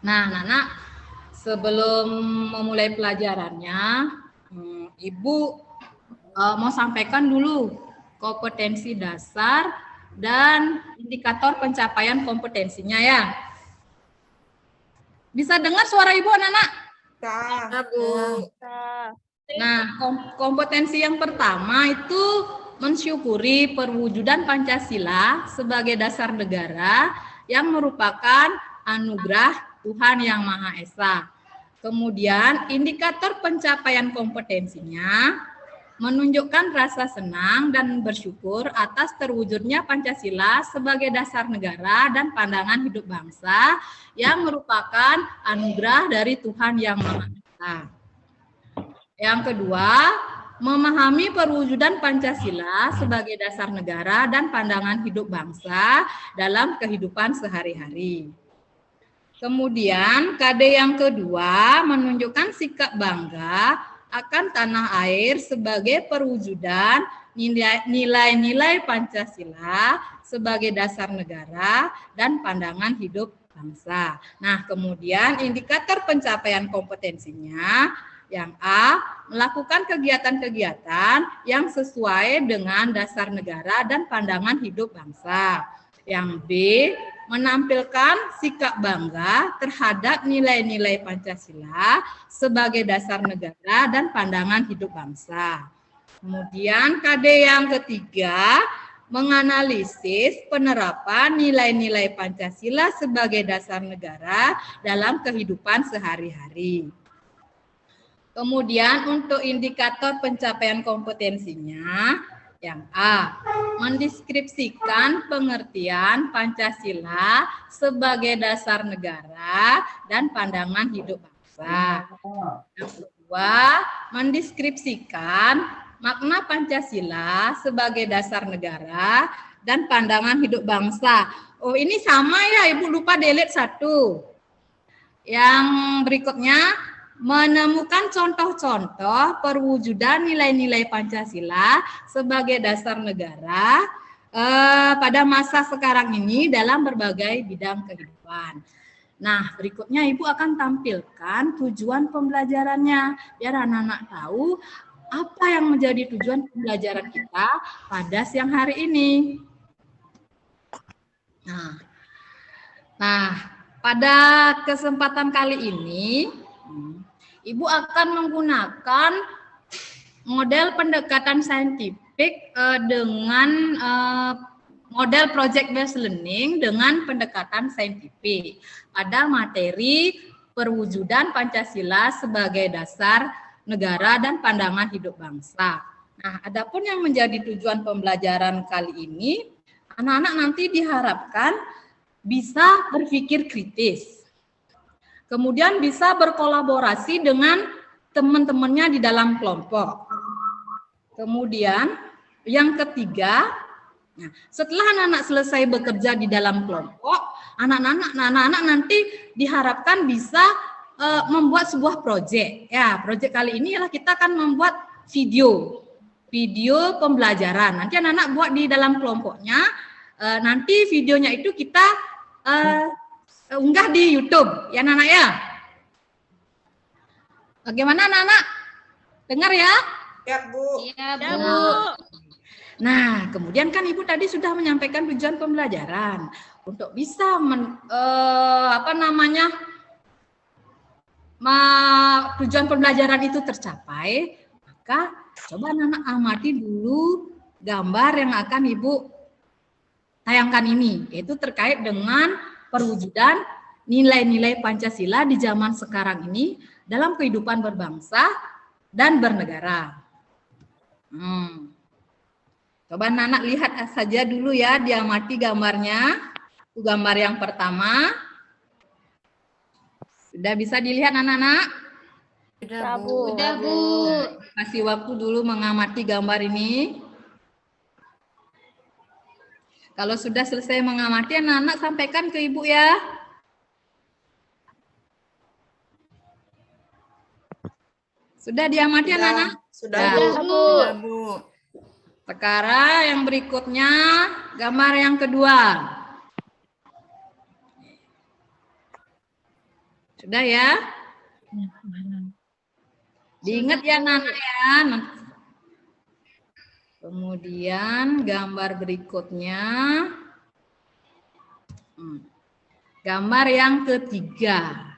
Nah, anak-anak, sebelum memulai pelajarannya, Ibu mau sampaikan dulu kompetensi dasar dan indikator pencapaian kompetensinya ya. Bisa dengar suara Ibu, anak-anak? Ya, Bu. Nah, kompetensi yang pertama itu mensyukuri perwujudan Pancasila sebagai dasar negara yang merupakan anugerah Tuhan Yang Maha Esa. Kemudian indikator pencapaian kompetensinya menunjukkan rasa senang dan bersyukur atas terwujudnya Pancasila sebagai dasar negara dan pandangan hidup bangsa yang merupakan anugerah dari Tuhan Yang Maha Esa. Yang kedua, memahami perwujudan Pancasila sebagai dasar negara dan pandangan hidup bangsa dalam kehidupan sehari-hari. Kemudian, KD yang kedua menunjukkan sikap bangga akan tanah air sebagai perwujudan nilai-nilai Pancasila sebagai dasar negara dan pandangan hidup bangsa. Nah, kemudian indikator pencapaian kompetensinya yang A, melakukan kegiatan-kegiatan yang sesuai dengan dasar negara dan pandangan hidup bangsa. Yang B, menampilkan sikap bangga terhadap nilai-nilai Pancasila sebagai dasar negara dan pandangan hidup bangsa. Kemudian KD yang ketiga, menganalisis penerapan nilai-nilai Pancasila sebagai dasar negara dalam kehidupan sehari-hari. Kemudian untuk indikator pencapaian kompetensinya, yang A, mendeskripsikan pengertian Pancasila sebagai dasar negara dan pandangan hidup bangsa. Yang kedua, mendeskripsikan makna Pancasila sebagai dasar negara dan pandangan hidup bangsa. Oh, ini sama ya, Ibu lupa delete satu. Yang berikutnya, menemukan contoh-contoh perwujudan nilai-nilai Pancasila sebagai dasar negara pada masa sekarang ini dalam berbagai bidang kehidupan. Nah, berikutnya Ibu akan tampilkan tujuan pembelajarannya, biar anak-anak tahu apa yang menjadi tujuan pembelajaran kita pada siang hari ini. Nah, pada kesempatan kali ini, Ibu akan menggunakan model pendekatan saintifik dengan model project based learning dengan pendekatan saintifik pada materi perwujudan Pancasila sebagai dasar negara dan pandangan hidup bangsa. Nah, adapun yang menjadi tujuan pembelajaran kali ini, anak-anak nanti diharapkan bisa berpikir kritis. Kemudian bisa berkolaborasi dengan teman-temannya di dalam kelompok. Kemudian yang ketiga, setelah anak-anak selesai bekerja di dalam kelompok, anak-anak nanti diharapkan bisa membuat sebuah proyek. Ya, proyek kali ini adalah kita akan membuat video pembelajaran. Nanti anak-anak buat di dalam kelompoknya. Nanti videonya itu kita unggah di YouTube, ya anak-anak ya. Bagaimana anak-anak? Dengar ya? Ya, Bu. Iya, Bu. Nah, kemudian kan Ibu tadi sudah menyampaikan tujuan pembelajaran. Untuk bisa tujuan pembelajaran itu tercapai, maka coba anak-anak amati dulu gambar yang akan Ibu tayangkan ini, yaitu terkait dengan perwujudan nilai-nilai Pancasila di zaman sekarang ini dalam kehidupan berbangsa dan bernegara. Coba anak-anak lihat saja dulu ya, diamati gambarnya. Itu gambar yang pertama. Sudah bisa dilihat anak-anak? Sudah, Bu. Sudah, Bu. Kasih waktu dulu mengamati gambar ini. Kalau sudah selesai mengamati, anak-anak sampaikan ke Ibu ya. Sudah diamati anak-anak? Sudah, Bu. Sekarang yang berikutnya, gambar yang kedua. Sudah ya? Diingat ya Nana ya. Kemudian gambar berikutnya. Gambar yang ketiga.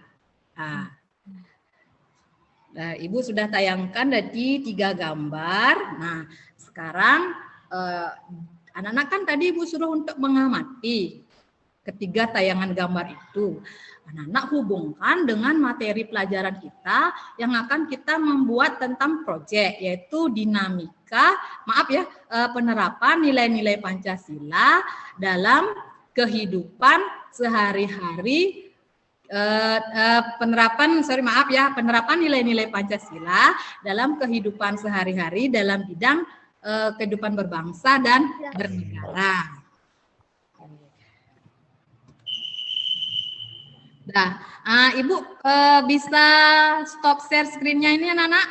Nah, Ibu sudah tayangkan tadi 3 gambar. Nah, sekarang anak-anak kan tadi Ibu suruh untuk mengamati ketiga tayangan gambar itu. Anak-anak hubungkan dengan materi pelajaran kita yang akan kita membuat tentang proyek, yaitu dinamika, penerapan nilai-nilai Pancasila dalam kehidupan sehari-hari, penerapan nilai-nilai Pancasila dalam kehidupan sehari-hari dalam bidang kehidupan berbangsa dan bernegara. Nah, Ibu bisa stop share screen-nya ini anak-anak?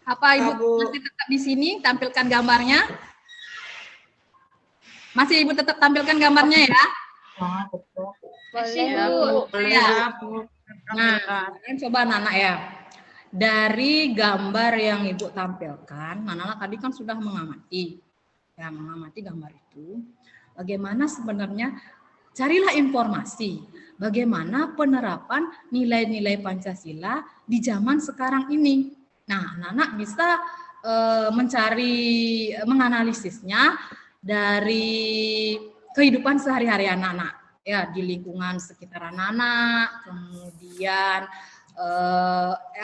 Apa Ibu masih tetap di sini tampilkan gambarnya? Masih Ibu tetap tampilkan gambarnya ya? Masih, Bu. Ya. Nah, sekarang coba anak-anak ya. Dari gambar yang Ibu tampilkan, anak-anak tadi kan sudah mengamati. Ya, mengamati gambar itu. Bagaimana sebenarnya, carilah informasi. Bagaimana penerapan nilai-nilai Pancasila di zaman sekarang ini. Nah, anak-anak bisa menganalisisnya dari kehidupan sehari-hari anak-anak. Ya, di lingkungan sekitar anak-anak, kemudian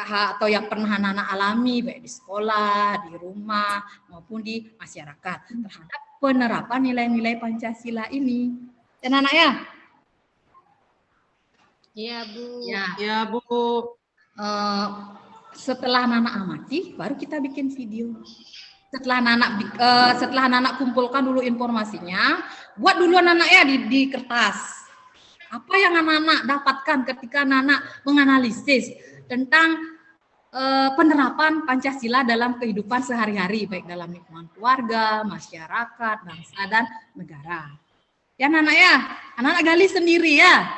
atau yang pernah anak-anak alami baik di sekolah, di rumah maupun di masyarakat terhadap penerapan nilai-nilai Pancasila ini. Dan anak ya? Iya, Bu. Ya, Bu. Setelah anak amati, baru kita bikin video. Setelah anak kumpulkan dulu informasinya, buat dulu anak ya di kertas. Apa yang anak-anak dapatkan ketika anak menganalisis tentang penerapan Pancasila dalam kehidupan sehari-hari, baik dalam lingkungan keluarga, masyarakat, bangsa, dan negara. Ya anak-anak ya, anak-anak gali sendiri ya.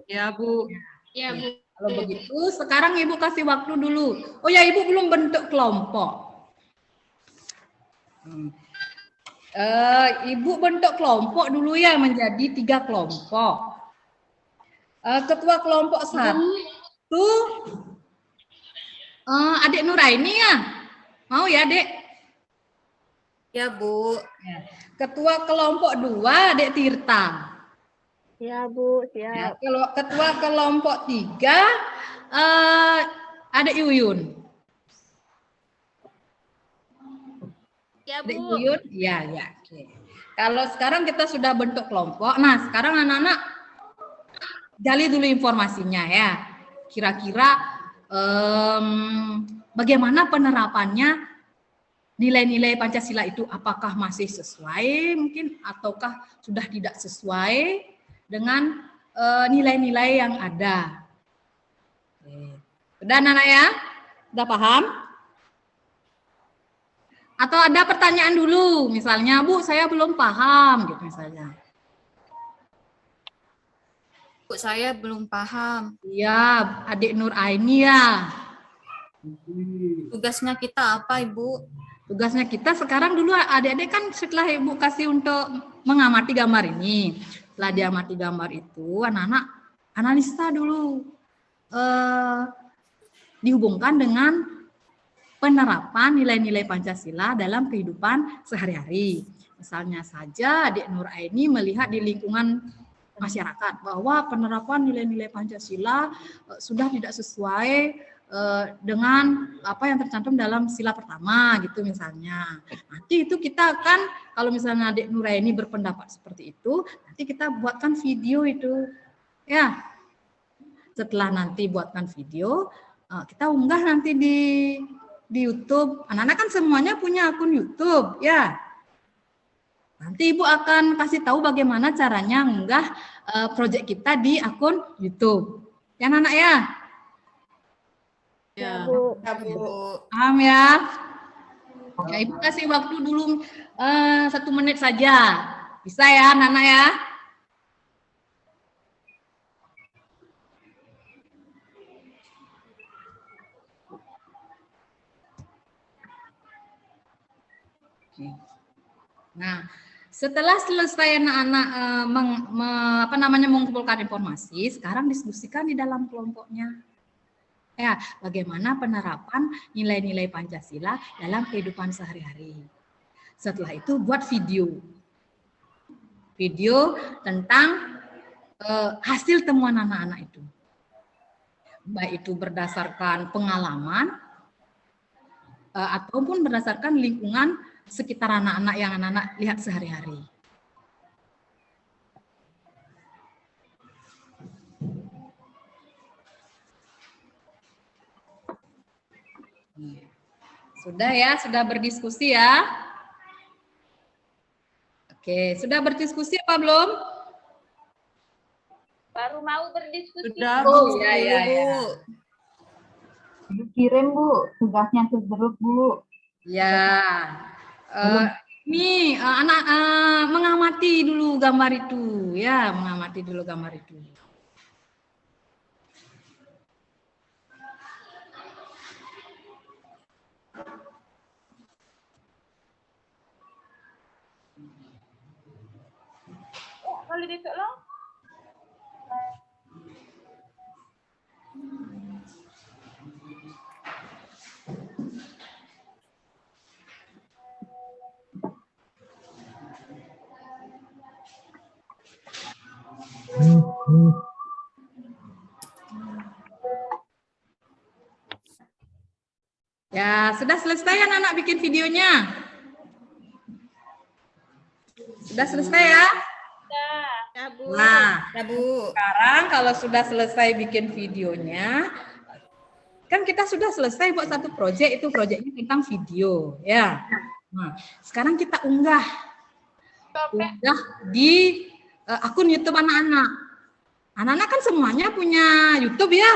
Ya, Bu. Ya, Bu. Kalau begitu, sekarang Ibu kasih waktu dulu. Oh ya, Ibu belum bentuk kelompok. Ibu bentuk kelompok dulu ya, menjadi 3 kelompok. Ketua kelompok 1, Adik Nuraini ya? Mau ya, Dek? Ya, Bu. Ketua kelompok 2, Adik Tirta. Ya, Bu, siap. Ya, kalau ketua kelompok 3, Adik Yuyun. Ya, Adik Bu. Yuyun? Ya. Oke. Kalau sekarang kita sudah bentuk kelompok, nah sekarang anak-anak gali dulu informasinya ya. Kira-kira bagaimana penerapannya nilai-nilai Pancasila itu? Apakah masih sesuai mungkin ataukah sudah tidak sesuai dengan nilai-nilai yang ada? Sudah anak-anak ya? Sudah paham? Atau ada pertanyaan dulu, misalnya, Bu, saya belum paham, gitu misalnya. Bu, saya belum paham. Iya, Adik Nur Aini ya. Tugasnya kita apa, Ibu? Tugasnya kita sekarang dulu, adik-adik kan setelah Ibu kasih untuk mengamati gambar ini. Setelah diamati gambar itu, anak-anak analisa dulu. Dihubungkan dengan penerapan nilai-nilai Pancasila dalam kehidupan sehari-hari. Misalnya saja Adik Nur Aini melihat di lingkungan masyarakat bahwa penerapan nilai-nilai Pancasila sudah tidak sesuai dengan apa yang tercantum dalam sila pertama gitu misalnya. Nanti itu kita akan, kalau misalnya Adik Nur Aini berpendapat seperti itu, nanti kita buatkan video itu. Ya. Setelah nanti buatkan video, kita unggah nanti di YouTube. Anak-anak kan semuanya punya akun YouTube, ya. Nanti Ibu akan kasih tahu bagaimana caranya mengunggah proyek kita di akun YouTube. Ya, anak-anak ya? Ya, Bu. Ya, Bu. Paham ya? Ya, Ibu kasih waktu dulu 1 menit saja. Bisa ya, anak-anak ya? Oke. Nah, setelah selesai anak-anak mengumpulkan informasi, sekarang diskusikan di dalam kelompoknya. Ya, bagaimana penerapan nilai-nilai Pancasila dalam kehidupan sehari-hari. Setelah itu buat video. Video tentang hasil temuan anak-anak itu. Baik itu berdasarkan pengalaman ataupun berdasarkan lingkungan sekitar anak-anak yang anak-anak lihat sehari-hari. Sudah ya, sudah berdiskusi ya. Oke, sudah berdiskusi apa belum? Baru mau berdiskusi. Sudah, Oh, Bu. ya. Kirim Bu, tugasnya ke grup Bu. Ya, ini anak mengamati dulu gambar itu, ya, mengamati dulu gambar itu. Kalau besok lo? Ya, sudah selesai anak-anak bikin videonya? Sudah selesai ya? Ya, Bu. Nah, Ya, Bu. sekarang kalau sudah selesai bikin videonya, kan kita sudah selesai buat satu proyek, itu proyeknya tentang video, ya. Nah, sekarang kita unggah di akun YouTube anak-anak. Anak-anak kan semuanya punya YouTube ya.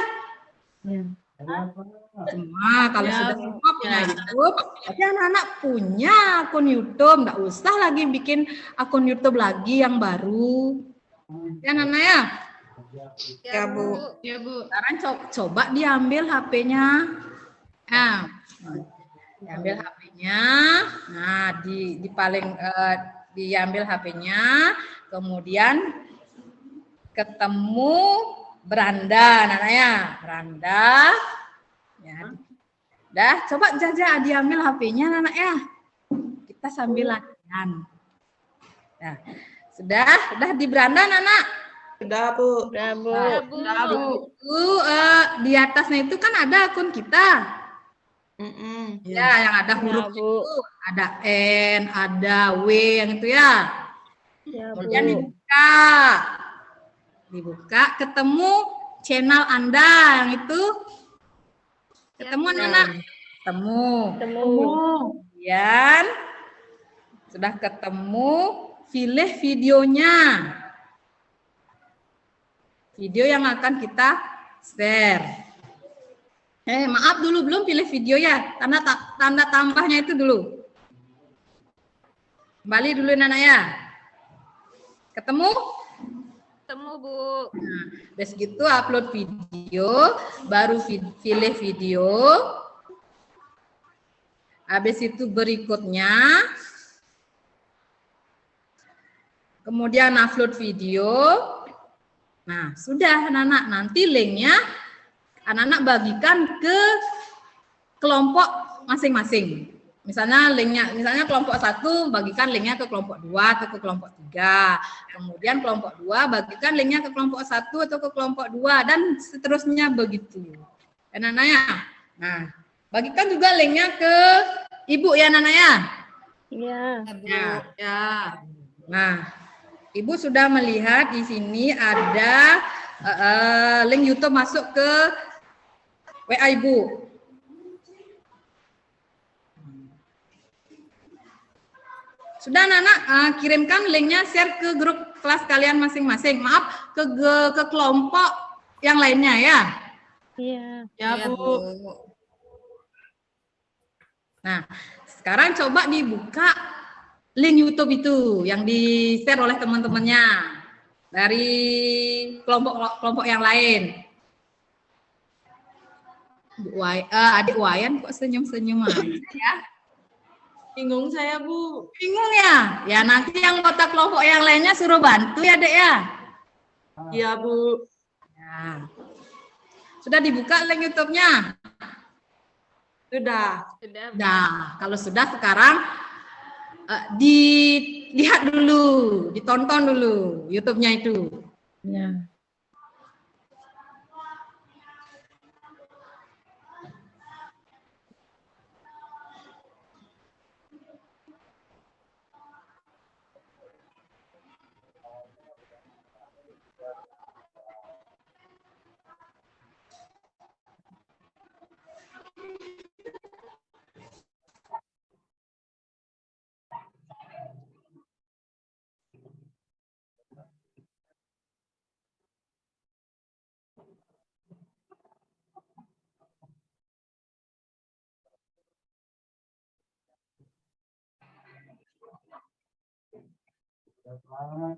Semua kalau Ya, sudah Bu. semua punya Ya. YouTube, tapi anak-anak punya akun YouTube, nggak usah lagi bikin akun YouTube lagi yang baru. Ya anak-anak ya. Ya, Bu. Ya, Bu. Sekarang coba diambil HP-nya. Nah, diambil HP-nya. Nah, di paling diambil HP-nya, kemudian ketemu beranda, anak-anaknya. Beranda. Ya. Dah, coba Jaja diambil HP-nya anak ya. Kita sambil latihan. Nah, sudah di beranda anak. Sudah, Bu. Udah, Bu. Sudah, Bu. Di atasnya itu kan ada akun kita. Ya, yang ada huruf Bu. itu, ada N, ada W yang itu ya. Ya, Bu. Kemudian dibuka, ketemu channel Anda yang itu. Ketemu anak-anak? Ketemu. Kemudian sudah ketemu, pilih videonya. Video yang akan kita share. Maaf dulu, belum pilih video ya. Tanda tambahnya itu dulu. Kembali dulu anak ya. Ketemu? Ketemu, Bu. Nah, terus gitu upload video, baru pilih video. Habis itu berikutnya, kemudian upload video. Nah, sudah anak-anak, nanti linknya anak-anak bagikan ke kelompok masing-masing. Misalnya kelompok 1 bagikan linknya ke kelompok 2 atau ke kelompok 3. Kemudian kelompok 2 bagikan linknya ke kelompok 1 atau ke kelompok 2 dan seterusnya begitu. Anak-anaknya. Nah, bagikan juga linknya ke Ibu ya anak-anaknya. Iya. Ya, Bu. Ya. Nah, Ibu sudah melihat di sini ada link YouTube masuk ke WA Ibu. Sudah anak-anak kirimkan linknya, share ke grup kelas kalian masing-masing. Maaf, ke kelompok yang lainnya ya. Iya. Ya, Ya, Bu. Bu. Nah, sekarang coba dibuka link YouTube itu yang di-share oleh teman-temannya dari kelompok yang lain. Adik Wayan kok senyum-senyum aja ya. Bingung saya, Bu. Bingung ya? Ya nanti yang anggota kelompok yang lainnya suruh bantu ya, Dek ya. Iya, Bu. Ya. Sudah dibuka link YouTube-nya? Sudah. Sudah. Nah, kalau sudah sekarang dilihat dulu, ditonton dulu YouTube-nya itu. Ya.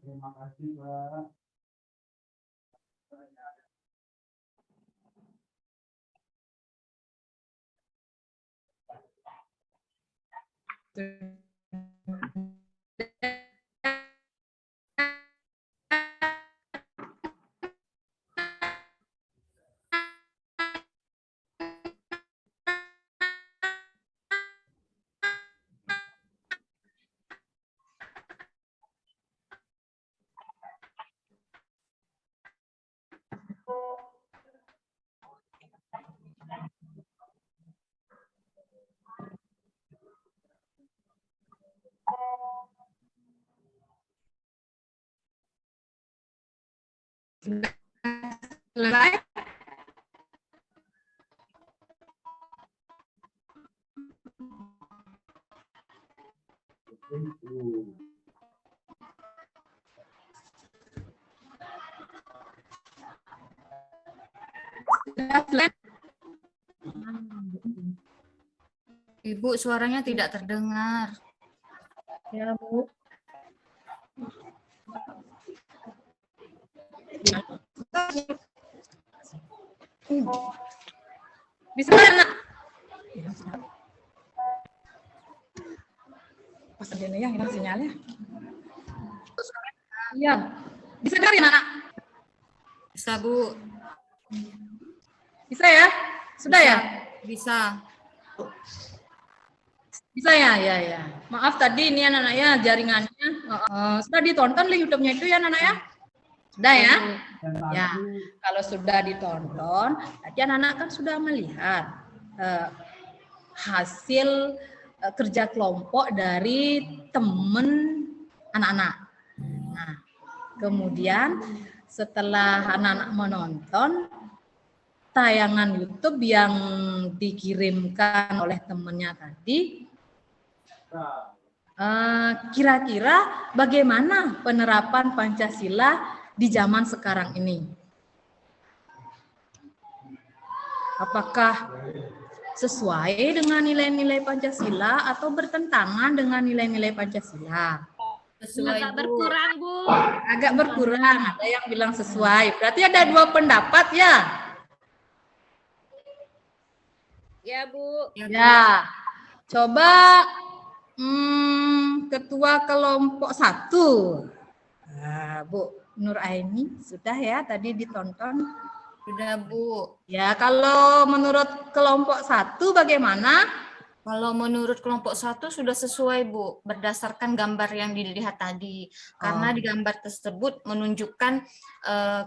Terima kasih, Pak. Selesai? Sudah selesai? Ibu, suaranya tidak terdengar. Ya, Bu. Bisa mana? Pas ada yang hilang sinyalnya. Iya. Bisa dengar ya, Nak? Bisa, Bu? Bisa ya? Sudah ya? Bisa. Bisa ya? Ya, ya. Maaf tadi ini anak-anak ya jaringannya. Sudah ditonton link YouTube-nya itu ya, anak-anak ya? Sudah ya? Ya. Kalau sudah ditonton, nanti anak-anak kan sudah melihat hasil kerja kelompok dari teman anak-anak. Nah, kemudian setelah anak-anak menonton tayangan YouTube yang dikirimkan oleh temannya tadi, kira-kira bagaimana penerapan Pancasila di zaman sekarang ini? Apakah sesuai dengan nilai-nilai Pancasila atau bertentangan dengan nilai-nilai Pancasila? Agak berkurang, Bu. Agak berkurang, ada yang bilang sesuai. Berarti ada dua pendapat ya? Ya, Bu. Ya, coba ketua kelompok 1. Nah, Bu Nur Aini, sudah ya tadi ditonton? Sudah, Bu. Ya, kalau menurut kelompok 1 bagaimana? Kalau menurut kelompok 1 sudah sesuai, Bu, berdasarkan gambar yang dilihat tadi. Karena di gambar tersebut menunjukkan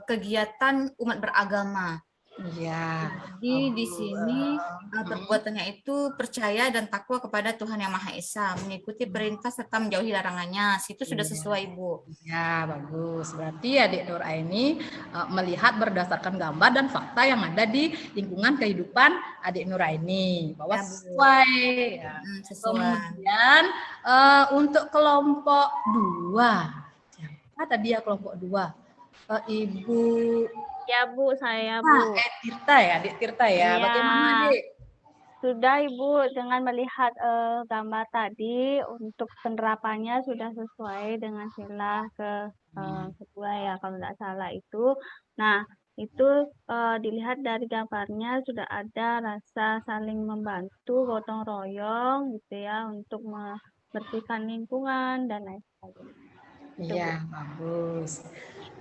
kegiatan umat beragama. Iya. Jadi di sini perbuatannya itu percaya dan takwa kepada Tuhan Yang Maha Esa, mengikuti perintah serta menjauhi larangannya. Situ sudah sesuai, Bu. Ya, bagus. Berarti Adik Nur Aini melihat berdasarkan gambar dan fakta yang ada di lingkungan kehidupan Adik Nur Aini bahwa Ya, Bu. sesuai. Ya. Sesuai. Kemudian untuk kelompok 2. Siapa tadi ya kelompok 2? Ibu Ya, Bu, saya, Bu. Tirta ya, Adik Tirta ya. Iya. Bagaimana, Adik? Sudah, Ibu, dengan melihat gambar tadi, untuk penerapannya sudah sesuai dengan sila kedua ya, kalau tidak salah itu. Nah, itu dilihat dari gambarnya sudah ada rasa saling membantu, gotong royong gitu ya untuk membersihkan lingkungan dan lain sebagainya. Iya, bagus.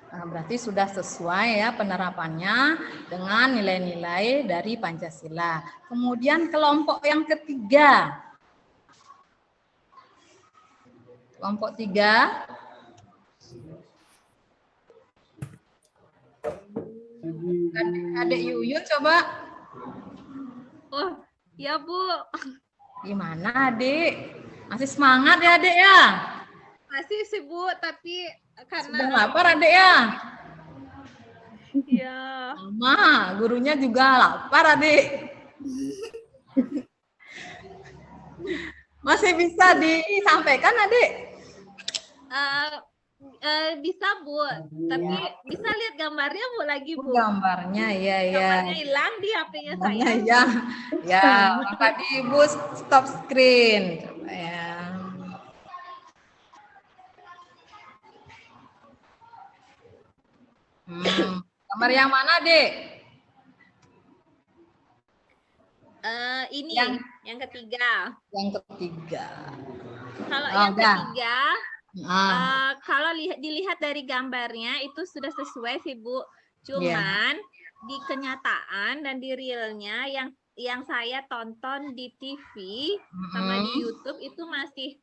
Nah, berarti sudah sesuai ya penerapannya dengan nilai-nilai dari Pancasila. Kemudian kelompok yang ketiga. Kelompok 3. Adik Yuyu coba. Oh, ya Bu. Gimana adik? Masih semangat ya adik ya? Masih sih Bu, tapi Sudah karena lapar adik ya? ya Sama, gurunya juga lapar adik. Masih bisa disampaikan adik? bisa Bu, tapi bisa lihat gambarnya Bu lagi Bu. Gambarnya ya ya. Gambarnya hilang di HP-nya saya. Ya ya. Ya, maka Ibu stop screen. Coba ya. Gambar yang mana, Dek? Ini Yang- yang ketiga. Yang ketiga. Kalau Oh, yang udah. ketiga, kalau dilihat dari gambarnya itu sudah sesuai sih Bu. Cuman di kenyataan dan di realnya yang saya tonton di TV sama di YouTube itu masih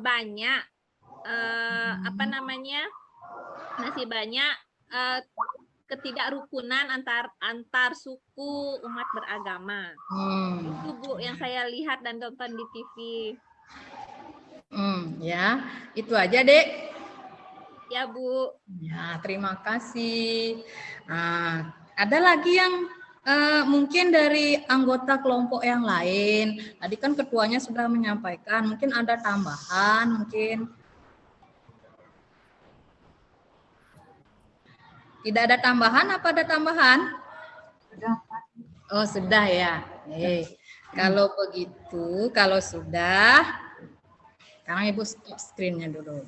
banyak apa namanya, masih banyak ketidakrukunan antar suku umat beragama. Itu Bu yang saya lihat dan tonton di TV. Ya, itu aja, Dek. Ya Bu. Ya, terima kasih. Nah, ada lagi yang mungkin dari anggota kelompok yang lain. Tadi kan ketuanya sudah menyampaikan, mungkin ada tambahan, mungkin. Tidak ada tambahan, apa ada tambahan? Sudah. Oh, sudah ya. Kalau begitu, kalau sudah, sekarang Ibu stop screen-nya dulu.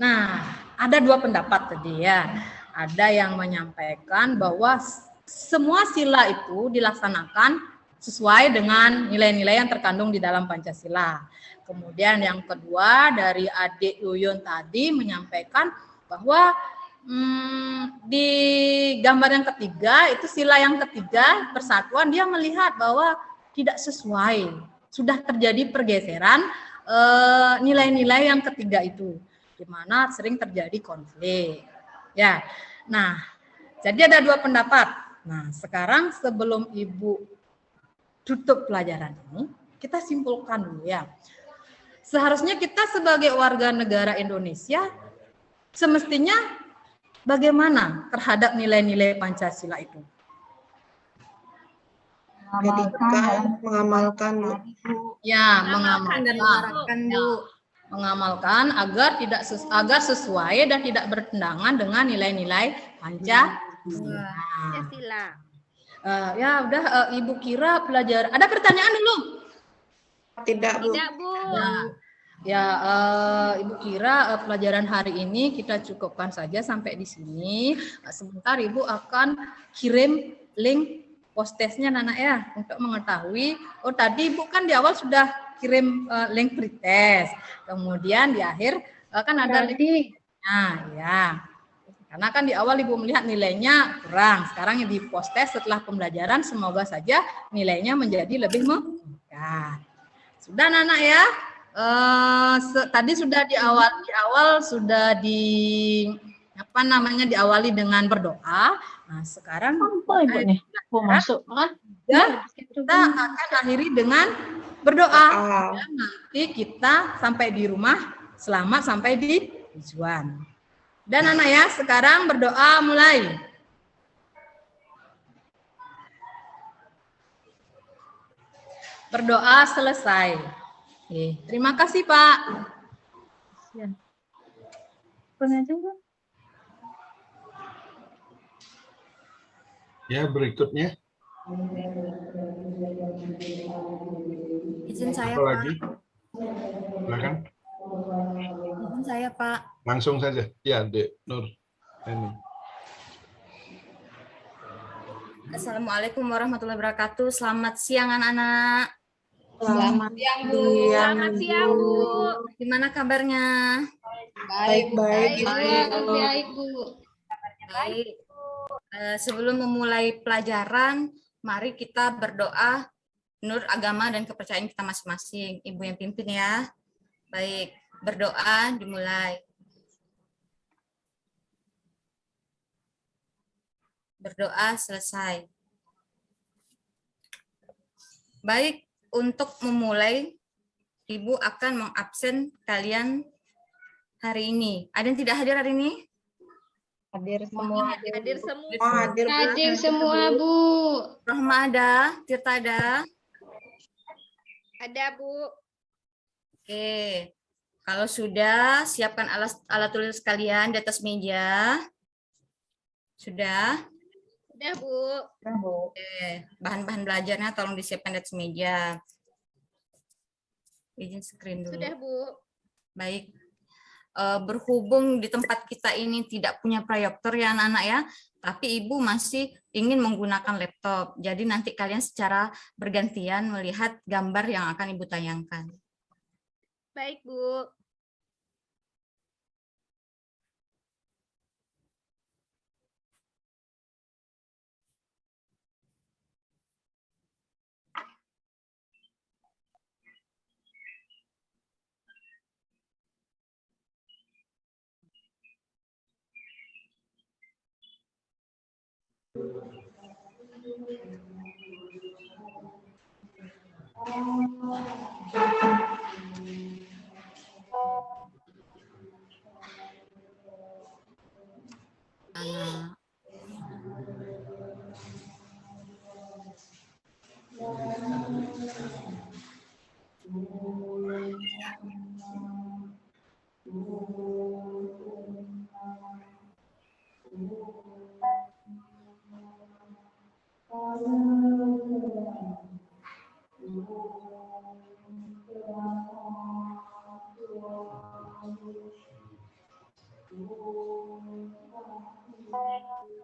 Nah, ada dua pendapat tadi ya. Ada yang menyampaikan bahwa semua sila itu dilaksanakan sesuai dengan nilai-nilai yang terkandung di dalam Pancasila. Kemudian yang kedua dari adik Yuyun tadi menyampaikan bahwa di gambar yang ketiga, itu sila yang ketiga, persatuan, dia melihat bahwa tidak sesuai. Sudah terjadi pergeseran nilai-nilai yang ketiga itu, di mana sering terjadi konflik. Ya, nah, jadi ada dua pendapat. Nah, sekarang sebelum Ibu tutup pelajaran ini, kita simpulkan dulu ya. Seharusnya kita sebagai warga negara Indonesia semestinya bagaimana terhadap nilai-nilai Pancasila itu? Mengamalkan Ya, Mengamalkan dan mengamalkan. Mengamalkan agar sesuai dan tidak bertentangan dengan nilai-nilai Pancasila. Pancasila. Ya udah Ibu Kira pelajar. Ada pertanyaan dulu? Tidak, Bu. Tidak Bu. Ya, Ibu Kira pelajaran hari ini kita cukupkan saja sampai di sini. Sebentar Ibu akan kirim link post-testnya Nana ya untuk mengetahui. Oh tadi Ibu kan di awal sudah kirim link pretest. Kemudian di akhir kan ada link. Nah, ya. Karena kan di awal Ibu melihat nilainya kurang. Sekarang di post-test setelah pembelajaran semoga saja nilainya menjadi lebih meningkat. Sudah Nana ya? Tadi sudah di awal sudah diawali dengan berdoa. Nah, sekarang Ibu nih? Mau masuk kan? kita akan akhiri dengan berdoa. Dan nanti kita sampai di rumah selamat sampai di tujuan. Dan anak ya, sekarang berdoa mulai. Berdoa selesai. Terima kasih Pak. Ya. Pernah juga. Ya, berikutnya. Izin saya, Apa Pak. lagi? Silakan. Izin saya, Pak. Langsung saja. Ya, Dek Nur. Ini. Assalamualaikum warahmatullahi wabarakatuh. Selamat siang anak-anak. Selamat siang, Bu. Selamat siang, Bu. Gimana kabarnya? Baik-baik, Baik, Bu. Baik. Sebelum memulai pelajaran, mari kita berdoa menurut agama dan kepercayaan kita masing-masing. Ibu yang pimpin ya. Baik, berdoa dimulai. Berdoa selesai. Baik, untuk memulai, Ibu akan mengabsen kalian hari ini. Ada yang tidak hadir hari ini? Hadir semua. Hadir semua. Hadir, Bu. Hadir semua, Bu. Rahma ada, Tirta ada. Ada, Bu. Oke, kalau sudah, siapkan alat tulis kalian di atas meja. Sudah? Udah, Bu. Oke, bahan-bahan belajarnya tolong disiapkan di atas meja. Izin screen dulu. Sudah, Bu. Baik. Berhubung di tempat kita ini tidak punya proyektor ya anak-anak ya, tapi Ibu masih ingin menggunakan laptop. Jadi nanti kalian secara bergantian melihat gambar yang akan Ibu tayangkan. Baik, Bu.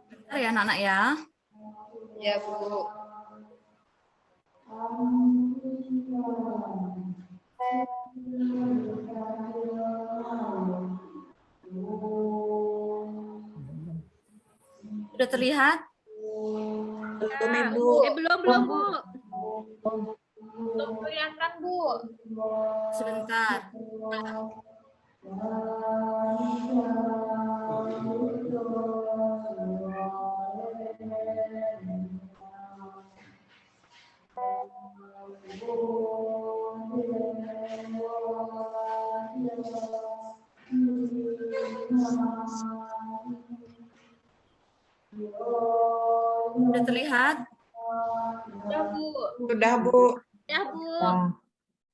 Bentar ya anak-anak ya. Ya, Bu. Sudah terlihat? Belum, Ibu. Belum, Bu. Belum kelihatan, Bu. Sebentar. Sudah terlihat? Udah, Bu. Sudah, Bu. Udah, Bu.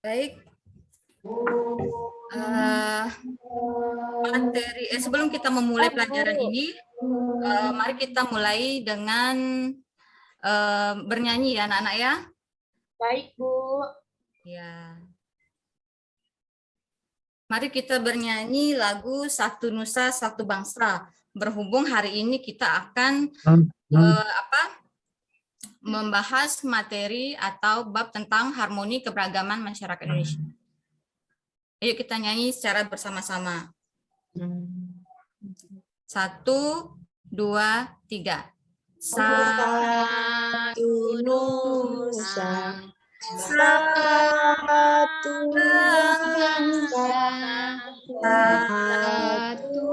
Baik. Materi sebelum kita memulai pelajaran ini, mari kita mulai dengan bernyanyi ya anak-anak ya. Baik, Bu. Ya. Mari kita bernyanyi lagu Satu Nusa Satu Bangsa. Berhubung hari ini kita akan membahas materi atau bab tentang harmoni keberagaman masyarakat Indonesia. Ayo kita nyanyi secara bersama-sama. 1, 2, 3. Satu nusa, satu bangsa, satu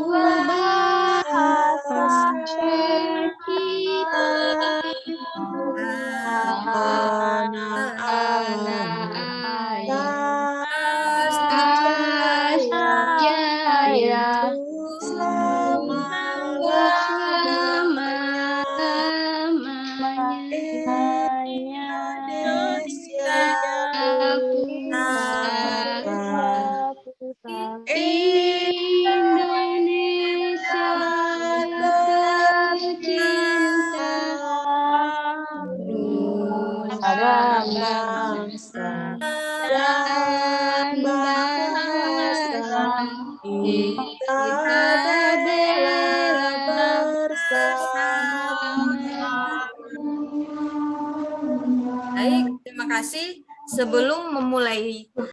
bahasa kita, anak-anak jaya, Indonesia tercinta, nusa bangsa dan bahasa kita bela bersama. kasih. Sebelum memulai